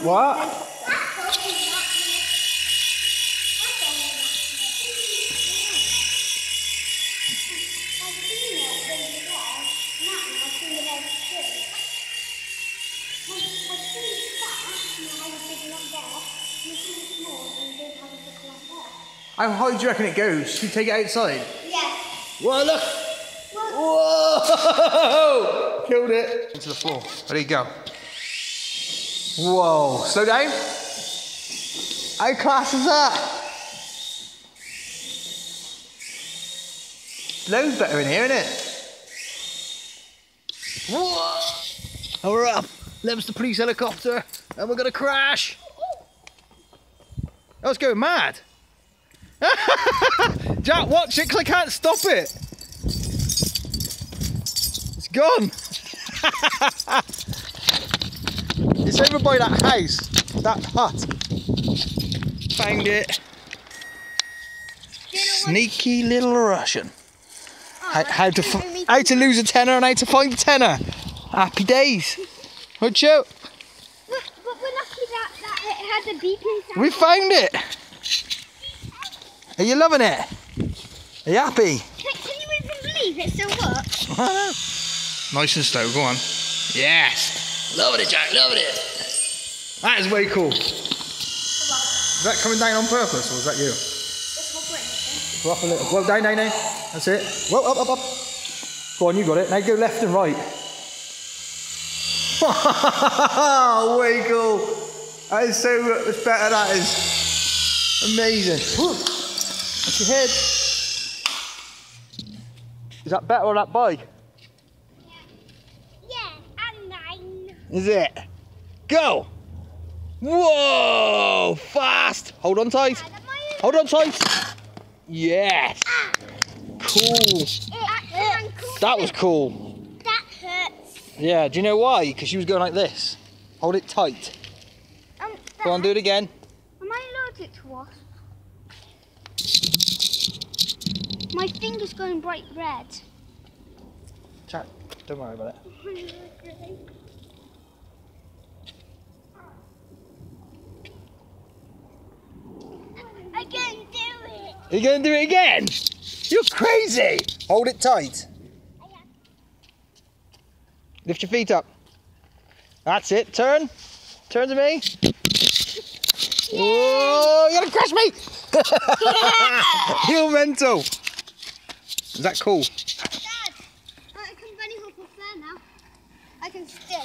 What? How high do you reckon it goes? Should we take it outside? Yeah. Whoa, look! Whoa! Killed it. Into the floor. Ready, go. Whoa. Slow down. How class is that? Loads better in here, isn't it? Whoa! And we're up. Leominster police helicopter. And we're going to crash. Oh, it's going mad. Jack, watch it because I can't stop it. It's gone. It's over by that house, that hut. Found it. Sneaky little Russian. How to lose a tenner and how to find a tenner. Happy days. Watch out. But we're lucky that it had a beeping sound. We found it. Are you loving it? Are you happy? Can you even believe it still works? I know. Nice and slow, go on. Yes! Loving it, Jack, loving it! That is way cool. Is that coming down on purpose, or is that you? Go up a little. Well, down. That's it. Whoa, up. Go on, you got it. Now go left and right. Way cool. That is so much better, that is. Amazing. Woo. That's your head. Is that better on that bike? Yeah, and 9. Is it? Go! Whoa! Fast! Hold on tight. Hold on tight. Yes. Cool. That was cool. That hurts. Yeah, do you know why? Because she was going like this. Hold it tight. Go on, do it again. Am I allergic to wasps? My finger's going bright red. Chat, don't worry about it. I can't do it. Are you going to do it again? You're crazy. Hold it tight. Lift your feet up. That's it. Turn. Turn to me. Whoa, you're going to crush me. You're mental. Is that cool? Dad, I can bunny hop off there now. I can still.